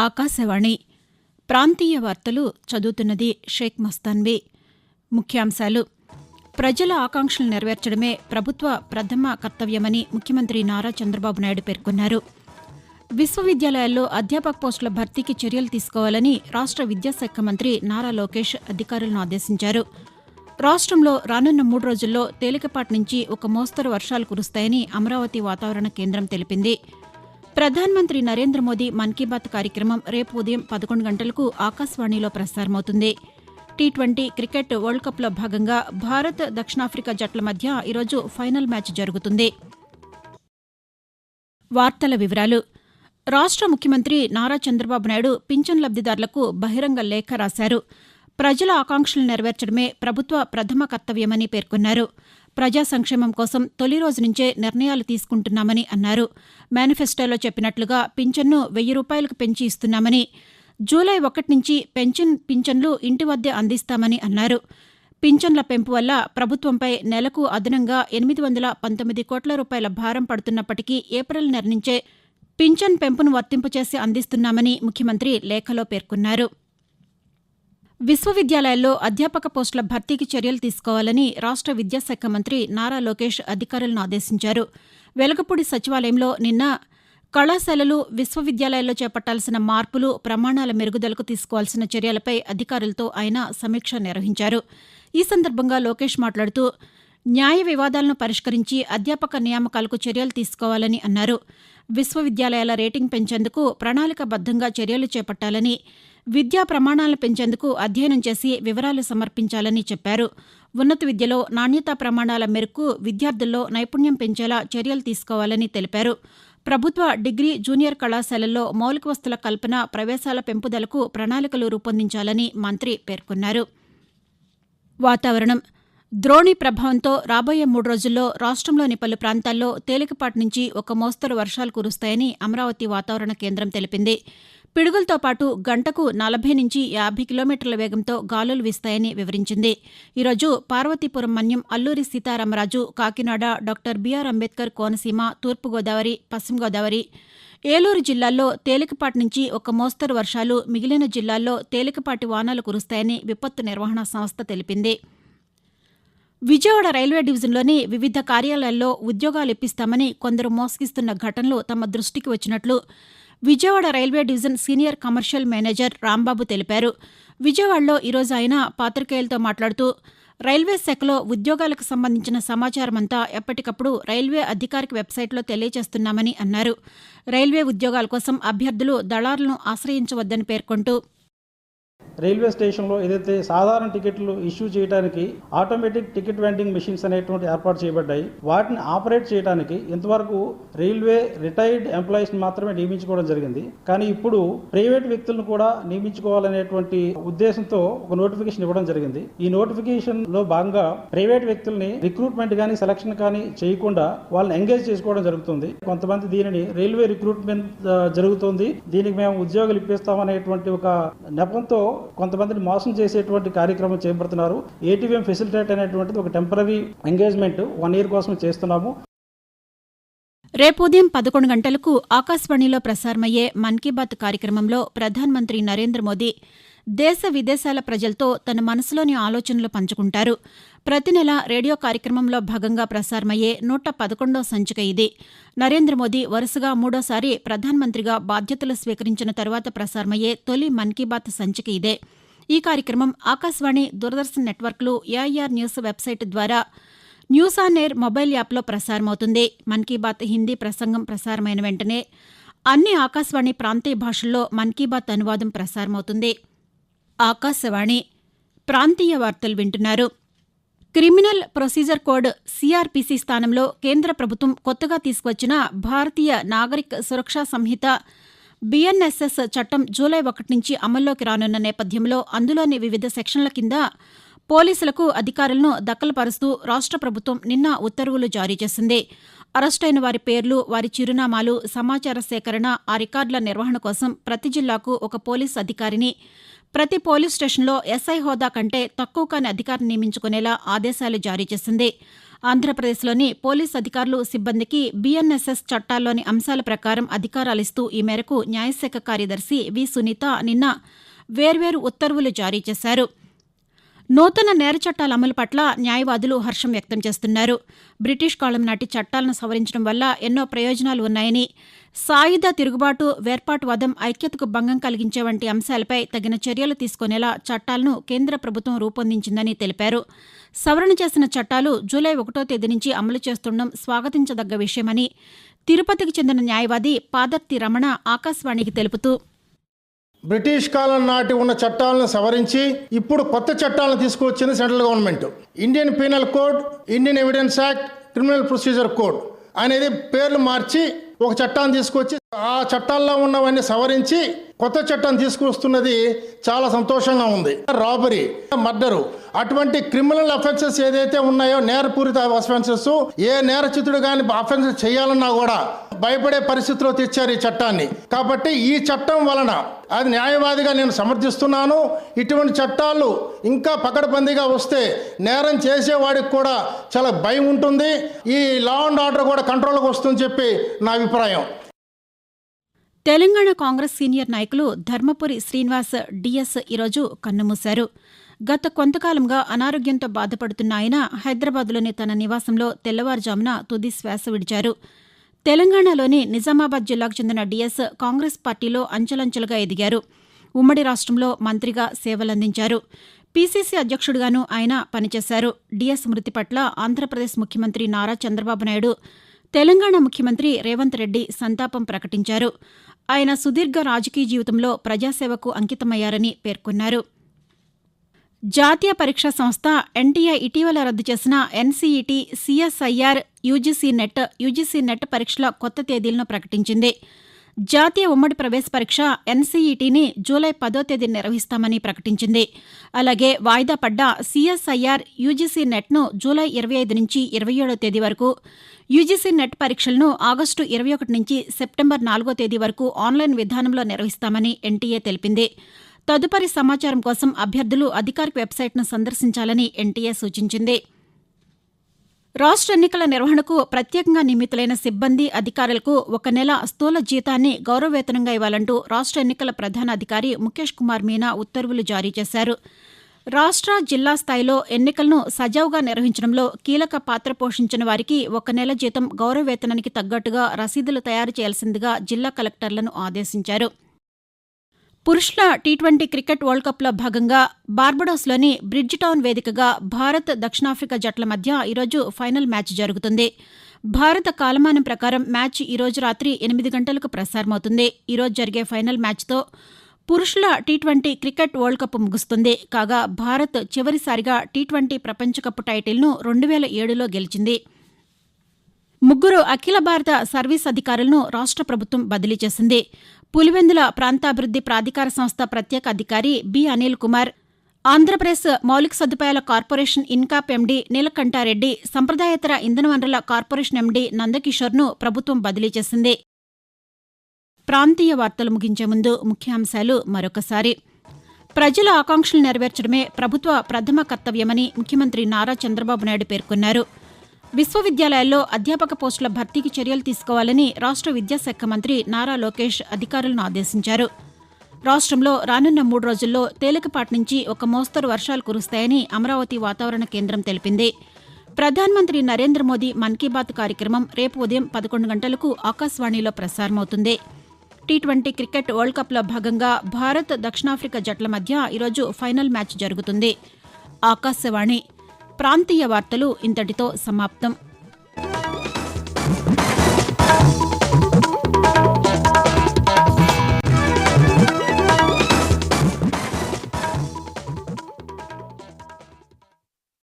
ఆకాశవాణి ప్రాంతీయ వార్తలు చదువుతున్నది షేక్ మస్తాన్వి. ముఖ్యాంశాలు: ప్రజల ఆకాంక్షలు నెరవేర్చడమే ప్రభుత్వ ప్రథమ కర్తవ్యమని ముఖ్యమంత్రి నారా చంద్రబాబు నాయుడు పేర్కొన్నారు. విశ్వవిద్యాలయాల్లో అధ్యాపక పోస్టుల భర్తీకి చర్యలు తీసుకోవాలని రాష్ట విద్యాశాఖ మంత్రి నారా లోకేష్ అధికారులను ఆదేశించారు. రాష్టంలో రానున్న 3 రోజుల్లో తేలికపాటి నుంచి ఒక మోస్తరు వర్షాలు కురుస్తాయని అమరావతి వాతావరణ కేంద్రం తెలిపింది. ప్రధానమంత్రి నరేంద్ర మోదీ మన్ కీ బాత్ కార్యక్రమం రేపు ఉదయం 11 గంటలకు ఆకాశవాణిలో ప్రసారమవుతుంది. టీ20 క్రికెట్ వరల్డ్ కప్లో భాగంగా భారత్, దక్షిణాఫ్రికా జట్ల మధ్య ఈరోజు ఫైనల్ మ్యాచ్ జరుగుతుంది. వార్తల వివరాలు: రాష్ట ముఖ్యమంత్రి నారా చంద్రబాబు నాయుడు పింఛన్ లబ్దిదారులకు బహిరంగ లేఖ రాశారు. ప్రజల ఆకాంక్షలు నెరవేర్చడమే ప్రభుత్వ ప్రథమ కర్తవ్యమని పేర్కొన్నారు. ప్రజా సంక్షేమం కోసం తొలి రోజు నుంచే నిర్ణయాలు తీసుకుంటున్నామని అన్నారు. మేనిఫెస్టోలో చెప్పినట్లుగా పింఛన్ను ₹1000 పెంచి ఇస్తున్నామని, జూలై 1 నుంచి పింఛన్లు ఇంటి వద్దే అందిస్తామని అన్నారు. పింఛన్ల పెంపు వల్ల ప్రభుత్వంపై నెలకు అదనంగా ₹819 కోట్ల భారం పడుతున్నప్పటికీ ఏప్రిల్ నెల నుంచే పింఛన్ పెంపును వర్తింపచేసి అందిస్తున్నామని ముఖ్యమంత్రి లేఖలో పేర్కొన్నారు. విశ్వవిద్యాలయాల్లో అధ్యాపక పోస్టుల భర్తీకి చర్యలు తీసుకోవాలని రాష్ట విద్యాశాఖ మంత్రి నారా లోకేష్ అధికారులను ఆదేశించారు. వెలగపూడి సచివాలయంలో నిన్న కళాశాలలు, విశ్వవిద్యాలయాల్లో చేపట్టాల్సిన మార్పులు, ప్రమాణాల మెరుగుదలకు తీసుకోవాల్సిన చర్యలపై అధికారులతో ఆయన సమీక్ష నిర్వహించారు. ఈ సందర్భంగా లోకేష్ మాట్లాడుతూ, న్యాయ వివాదాలను పరిష్కరించి అధ్యాపక నియామకాలకు చర్యలు తీసుకోవాలని అన్నారు. విశ్వవిద్యాలయాల రేటింగ్ పెంచేందుకు ప్రణాళికాబద్దంగా చర్యలు చేపట్టాలని, విద్యా ప్రమాణాలను పెంచేందుకు అధ్యయనం చేసి వివరాలు సమర్పించాలని చెప్పారు. ఉన్నత విద్యలో నాణ్యతా ప్రమాణాల మేరకు విద్యార్థుల్లో నైపుణ్యం పెంచేలా చర్యలు తీసుకోవాలని తెలిపారు. ప్రభుత్వ డిగ్రీ, జూనియర్ కళాశాలల్లో మౌలిక వసతుల కల్పన, ప్రవేశాల పెంపుదలకు ప్రణాళికలు రూపొందించాలని మంత్రి పేర్కొన్నారు. వాతావరణం: ద్రోణి ప్రభావంతో రాబోయే 3 రోజుల్లో రాష్టంలోని పలు ప్రాంతాల్లో తేలికపాటి నుంచి ఒక మోస్తరు వర్షాలు కురుస్తాయని అమరావతి వాతావరణ కేంద్రం తెలిపింది. పిడుగులతో పాటు గంటకు 40 నుంచి 50 కిలోమీటర్ల వేగంతో గాలులు వీస్తాయని వివరించింది. ఈరోజు పార్వతీపురం మన్యం, అల్లూరి సీతారామరాజు, కాకినాడ, డాక్టర్ బీఆర్ అంబేద్కర్ కోనసీమ, తూర్పుగోదావరి, పశ్చిమ గోదావరి, ఏలూరు జిల్లాల్లో తేలికపాటి నుంచి ఒక మోస్తరు వర్షాలు, మిగిలిన జిల్లాల్లో తేలికపాటి వానలు కురుస్తాయని విపత్తు నిర్వహణ సంస్థ తెలిపింది. విజయవాడ రైల్వే డివిజన్లోని వివిధ కార్యాలయాల్లో ఉద్యోగాలు ఇప్పిస్తామని కొందరు మోసగిస్తున్న ఘటనలు తమ దృష్టికి వచ్చినట్లు Vijayawada railway division senior commercial manager Rambabu తెలిపారు. విజయవాడలో ఈరోజు ఆయన పాత్రికేయులతో మాట్లాడుతూ, రైల్వే శాఖలో ఉద్యోగాలకు సంబంధించిన సమాచారమంతా ఎప్పటికప్పుడు రైల్వే అధికారిక వెబ్సైట్లో తెలియజేస్తున్నామని అన్నారు. రైల్వే ఉద్యోగాల కోసం అభ్యర్థులు దళారులను ఆశ్రయించవద్దని పేర్కొంటూ, రైల్వే స్టేషన్లో ఏదైతే సాధారణ టికెట్లు ఇష్యూ చేయడానికి ఆటోమేటిక్ టికెట్ వెండింగ్ మెషిన్స్ అనేటువంటి ఏర్పాటు చేయబడ్డాయి. వాటిని ఆపరేట్ చేయడానికి ఇంతవరకు రైల్వే రిటైర్డ్ ఎంప్లాయీస్ని మాత్రమే నియమించుకోవడం జరిగింది. కానీ ఇప్పుడు ప్రైవేట్ వ్యక్తులను కూడా నియమించుకోవాలనేటువంటి ఉద్దేశంతో ఒక నోటిఫికేషన్ ఇవ్వడం జరిగింది. ఈ నోటిఫికేషన్ లో భాగంగా ప్రైవేట్ వ్యక్తుల్ని రిక్రూట్మెంట్ కానీ సెలక్షన్ కానీ చేయకుండా వాళ్ళని ఎంగేజ్ చేసుకోవడం జరుగుతుంది. కొంతమంది దీనిని రైల్వే రిక్రూట్మెంట్ జరుగుతుంది, దీనికి మేము ఉద్యోగాలు ఇప్పిస్తామనేటువంటి ఒక నెపంతో కొంతమందిని మోసం చేసేటువంటి కార్యక్రమం చేపడుతున్నారు. ఏటీవీఎం ఫెసిలిటేట్ అనేటువంటిది ఒక టెంపరరీ ఎంగేజ్మెంట్ 1 year కోసం చేస్తున్నాము. రేపు ఉదయం 11 గంటలకు ఆకాశవాణిలో ప్రసారమయ్యే మన్ కీ బాత్ కార్యక్రమంలో ప్రధానమంత్రి నరేంద్ర మోదీ దేశ విదేశాల ప్రజలతో తన మనసులోని ఆలోచనలు పంచుకుంటారు. ప్రతి నెల రేడియో కార్యక్రమంలో భాగంగా ప్రసారమయ్యే 111వ సంచిక ఇది. నరేంద్ర మోదీ వరుసగా 3వసారి ప్రధానమంత్రిగా బాధ్యతలు స్వీకరించిన తర్వాత ప్రసారమయ్యే తొలి మన్ కీ బాత్ సంచిక ఇదే. ఈ కార్యక్రమం ఆకాశవాణి, దూరదర్శన్ నెట్వర్క్లు, ఏఐఆర్ న్యూస్ వెబ్సైట్ ద్వారా న్యూస్ ఆన్ ఎయిర్ మొబైల్ యాప్లో ప్రసారమవుతుంది. మన్ కీ బాత్ హిందీ ప్రసంగం ప్రసారమైన వెంటనే అన్ని ఆకాశవాణి ప్రాంతీయ భాషల్లో మన్ కీ బాత్ అనువాదం ప్రసారమవుతుంది. ఆకాశవాణి ప్రాంతీయ వార్తలు వింటున్నారు. క్రిమినల్ ప్రొసీజర్ కోడ్ సిఆర్పిసి స్థానంలో కేంద్ర ప్రభుత్వం కొత్తగా తీసుకువచ్చిన భారతీయ నాగరిక్ సురక్షా సంహిత బిఎన్ఎస్ఎస్ చట్టం జూలై 1 నుంచి అమల్లోకి రానున్న నేపథ్యంలో అందులోని వివిధ సెక్షన్ల కింద పోలీసులకు అధికారులను దఖలుపరుస్తూ రాష్ట ప్రభుత్వం నిన్న ఉత్తర్వులు జారీ చేసింది. అరెస్టైన వారి పేర్లు, వారి చిరునామాలు, సమాచార సేకరణ, ఆ రికార్డుల నిర్వహణ కోసం ప్రతి జిల్లాకు ఒక పోలీస్ అధికారిని, ప్రతి పోలీస్ స్టేషన్లో ఎస్ఐ హోదా కంటే తక్కువ కాని అధికారిని నియమించుకునేలా ఆదేశాలు జారీ చేసింది. ఆంధ్రప్రదేశ్లోని పోలీస్ అధికారులు, సిబ్బందికి BNSS చట్టాల్లోని అంశాల ప్రకారం అధికారాలిస్తూ ఈ మేరకు న్యాయశాఖ కార్యదర్శి వి. సునీత నిన్న వేర్వేరు ఉత్తర్వులు జారీ చేశారు. నూతన నేర చట్టాల అమలు పట్ల న్యాయవాదులు హర్షం వ్యక్తం చేస్తున్నారు. బ్రిటిష్ కాలం నాటి చట్టాలను సవరించడం వల్ల ఎన్నో ప్రయోజనాలు ఉన్నాయని, సాయుధ తిరుగుబాటు, వేర్పాటువాదం, ఐక్యతకు భంగం కలిగించే వంటి అంశాలపై తగిన చర్యలు తీసుకునేలా చట్టాలను కేంద్ర ప్రభుత్వం రూపొందించిందని తెలిపారు. సవరణ చేసిన చట్టాలు జూలై 1వ తేదీ నుంచి అమలు చేస్తుండడం స్వాగతించదగ్గ విషయమని తిరుపతికి చెందిన న్యాయవాది పాదర్తి రమణ ఆకాశవాణికి తెలుపుతూ, బ్రిటిష్ కాలం నాటి ఉన్న చట్టాలను సవరించి ఇప్పుడు కొత్త చట్టాలను తీసుకువచ్చింది central government. Indian penal code, Indian evidence act, criminal procedure code అనేది పేర్లు మార్చి ఒక చట్టాన్ని తీసుకొచ్చి ఆ చట్టాల్లో ఉన్నవన్నీ సవరించి కొత్త చట్టం తీసుకొస్తున్నది చాలా సంతోషంగా ఉంది. రాబరీ, మర్డరు అటువంటి క్రిమినల్ అఫెన్సెస్ ఏదైతే ఉన్నాయో, నేరపూరిత అఫెన్సెస్, ఏ నేరచితుడు కానీ అఫెన్సెస్ చేయాలన్నా కూడా భయపడే పరిస్థితిలో తెచ్చారు ఈ చట్టాన్ని. కాబట్టి ఈ చట్టం వలన అది న్యాయవాదిగా నేను సమర్థిస్తున్నాను. ఇటువంటి చట్టాలు ఇంకా పకడ్బందీగా వస్తే నేరం చేసేవాడికి కూడా చాలా భయం ఉంటుంది. ఈ లా అండ్ ఆర్డర్ కూడా కంట్రోల్కి వస్తుందని చెప్పి నా అభిప్రాయం. తెలంగాణ కాంగ్రెస్ సీనియర్ నాయకులు ధర్మపురి శ్రీనివాస్ DS ఈరోజు కన్నుమూశారు. గత కొంతకాలంగా అనారోగ్యంతో బాధపడుతున్న ఆయన హైదరాబాద్లోని తన నివాసంలో తెల్లవారుజామున తుది శ్వాస విడిచారు. తెలంగాణలోని నిజామాబాద్ జిల్లాకు చెందిన DS కాంగ్రెస్ పార్టీలో అంచెలంచెలుగా ఎదిగారు. ఉమ్మడి రాష్ట్రంలో మంత్రిగా సేవలందించారు. PCC అధ్యక్షుడిగానూ ఆయన పనిచేశారు. DS మృతి పట్ల ఆంధ్రప్రదేశ్ ముఖ్యమంత్రి నారా చంద్రబాబు నాయుడు, తెలంగాణ ముఖ్యమంత్రి రేవంత్ రెడ్డి సంతాపం ప్రకటించారు. ఆయన సుదీర్ఘ రాజకీయ జీవితంలో ప్రజాసేవకు అంకితమయ్యారని పేర్కొన్నారు. జాతీయ పరీక్షా సంస్థ NTI ఇటీవల రద్దు చేసిన NCET, CSIR, UGC నెట్ పరీక్షల కొత్త తేదీలను ప్రకటించింది. జాతీయ ఉమ్మడి ప్రవేశ పరీక్ష NCETని జూలై 10వ తేదీ నిర్వహిస్తామని ప్రకటించింది. అలాగే వాయిదా పడ్డ CSIR, UGC నెట్ను జూలై 25 నుంచి 27వ తేదీ వరకు, UGC నెట్ పరీక్షలను ఆగస్టు 21 నుంచి సెప్టెంబర్ 4వ తేదీ వరకు ఆన్లైన్ విధానంలో నిర్వహిస్తామని NTA తెలిపింది. తదుపరి సమాచారం కోసం అభ్యర్థులు అధికారిక వెబ్సైట్ను సందర్శించాలని NTA సూచించింది. రాష్ట్ర ఎన్నికల నిర్వహణకు ప్రత్యేకంగా నియమితులైన సిబ్బంది, అధికారులకు 1 నెల స్థూల జీతాన్ని గౌరవవేతనంగా ఇవ్వాలంటూ రాష్ట్ర ఎన్నికల ప్రధాన అధికారి ముఖేష్ కుమార్ మీనా ఉత్తర్వులు జారీ చేశారు. రాష్ట్ర, జిల్లా స్థాయిలో ఎన్నికలను సజావుగా నిర్వహించడంలో కీలక పాత్ర పోషించిన వారికి 1 నెల జీతం గౌరవవేతనానికి తగ్గట్టుగా రసీదులు తయారు చేయాల్సిందిగా జిల్లా కలెక్టర్లను ఆదేశించారు. పురుషుల T20 క్రికెట్ వరల్డ్ కప్లో భాగంగా బార్బడోస్లోని బ్రిడ్జ్ టౌన్ వేదికగా భారత్, దక్షిణాఫ్రికా జట్ల మధ్య ఈరోజు ఫైనల్ మ్యాచ్ జరుగుతుంది. భారత కాలమానం ప్రకారం మ్యాచ్ ఈరోజు రాత్రి 8 గంటలకు ప్రసారమవుతుంది. ఈరోజు జరిగే ఫైనల్ మ్యాచ్తో పురుషుల T20 క్రికెట్ వరల్డ్ కప్ ముగుస్తుంది. కాగా భారత్ చివరిసారిగా T20 ప్రపంచ కప్ టైటిల్ను 2007లో గెలిచింది. 3 అఖిల భారత సర్వీస్ అధికారులను రాష్ట్ర ప్రభుత్వం బదిలీ చేసింది. పులివెందుల ప్రాంతాభివృద్ది ప్రాధికార సంస్థ ప్రత్యేక అధికారి బి. అనిల్ కుమార్, ఆంధ్రప్రదేశ్ మౌలిక సదుపాయాల కార్పొరేషన్ ఇన్కాప్ MD నీలకంఠారెడ్డి, సంప్రదాయేతర ఇంధన వనరుల కార్పొరేషన్ MD నందకిషోర్ను ప్రభుత్వం బదిలీ చేసింది. ప్రాంతీయ వార్తలు ముగించే ముందు ముఖ్యాంశాలు మరొకసారి. ప్రజల ఆకాంక్షలు నెరవేర్చడమే ప్రభుత్వ ప్రథమ కర్తవ్యమని ముఖ్యమంత్రి నారా చంద్రబాబు నాయుడు పేర్కొన్నారు. విశ్వవిద్యాలయాల్లో అధ్యాపక పోస్టుల భర్తీకి చర్యలు తీసుకోవాలని రాష్ట్ర విద్యాశాఖ మంత్రి నారా లోకేష్ అధికారులను ఆదేశించారు. రాష్ట్రంలో రానున్న 3 రోజుల్లో తేలికపాటి నుంచి ఒక మోస్తరు వర్షాలు కురుస్తాయని అమరావతి వాతావరణ కేంద్రం తెలిపింది. ప్రధానమంత్రి నరేంద్ర మోదీ మన్ కీ బాత్ కార్యక్రమం రేపు ఉదయం 11 గంటలకు ఆకాశవాణిలో ప్రసారమవుతుంది. T20 క్రికెట్ వరల్డ్ కప్లో భాగంగా భారత్, దక్షిణాఫ్రికా జట్ల మధ్య ఈరోజు ఫైనల్ మ్యాచ్ జరుగుతుంది. ఆకాశవాణి ప్రాంతీయ వార్తలు ఇంతటితో సమాప్తం.